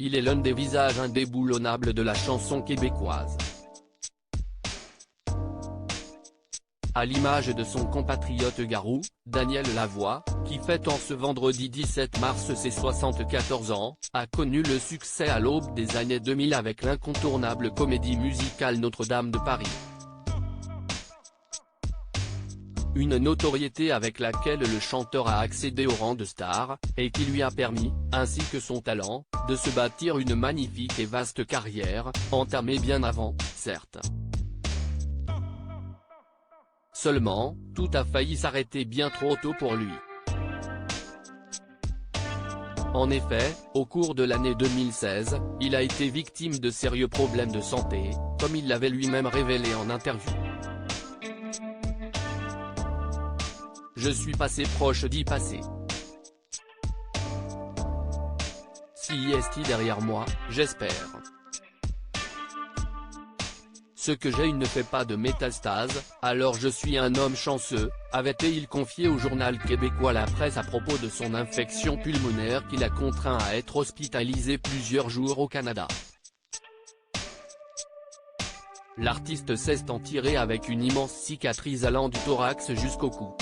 il est l'un des visages indéboulonnables de la chanson québécoise. À l'image de son compatriote Garou, Daniel Lavoie, qui fête en ce vendredi 17 mars ses 74 ans, a connu le succès à l'aube des années 2000 avec l'incontournable comédie musicale Notre-Dame de Paris. Une notoriété avec laquelle le chanteur a accédé au rang de star, et qui lui a permis, ainsi que son talent, de se bâtir une magnifique et vaste carrière, entamée bien avant, certes. Seulement, tout a failli s'arrêter bien trop tôt pour lui. En effet, au cours de l'année 2016, il a été victime de sérieux problèmes de santé, comme il l'avait lui-même révélé en interview. Je suis passé proche d'y passer. Si est-il derrière moi, j'espère. Ce que j'ai ne fait pas de métastase, alors je suis un homme chanceux, avait-il confié au journal québécois La Presse à propos de son infection pulmonaire qui l'a contraint à être hospitalisé plusieurs jours au Canada. L'artiste s'est en tiré avec une immense cicatrice allant du thorax jusqu'au cou.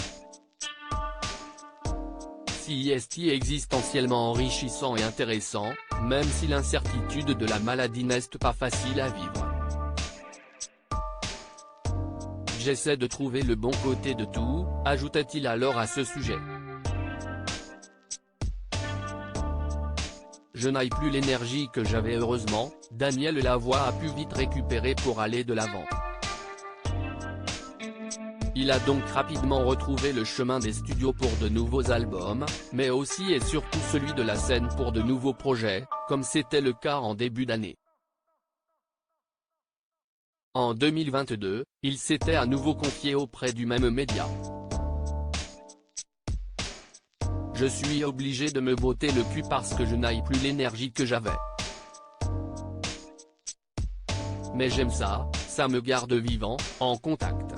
Si est existentiellement enrichissant et intéressant, même si l'incertitude de la maladie n'est pas facile à vivre. J'essaie de trouver le bon côté de tout, ajoutait-il alors à ce sujet. Je n'ai plus l'énergie que j'avais heureusement, Daniel Lavoie a pu vite récupérer pour aller de l'avant. Il a donc rapidement retrouvé le chemin des studios pour de nouveaux albums, mais aussi et surtout celui de la scène pour de nouveaux projets, comme c'était le cas en début d'année. En 2022, il s'était à nouveau confié auprès du même média. Je suis obligé de me botter le cul parce que je n'ai plus l'énergie que j'avais. Mais j'aime ça, ça me garde vivant, en contact.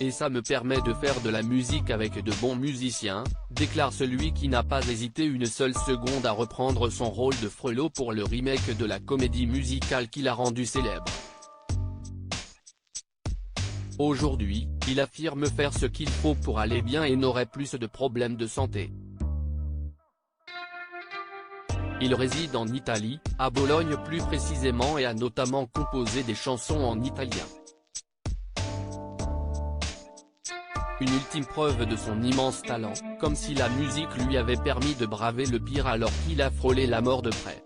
Et ça me permet de faire de la musique avec de bons musiciens, déclare celui qui n'a pas hésité une seule seconde à reprendre son rôle de Frelot pour le remake de la comédie musicale qui l'a rendu célèbre. Aujourd'hui, il affirme faire ce qu'il faut pour aller bien et n'aurait plus de problèmes de santé. Il réside en Italie, à Bologne plus précisément, et a notamment composé des chansons en italien. Une ultime preuve de son immense talent, comme si la musique lui avait permis de braver le pire alors qu'il a frôlé la mort de près.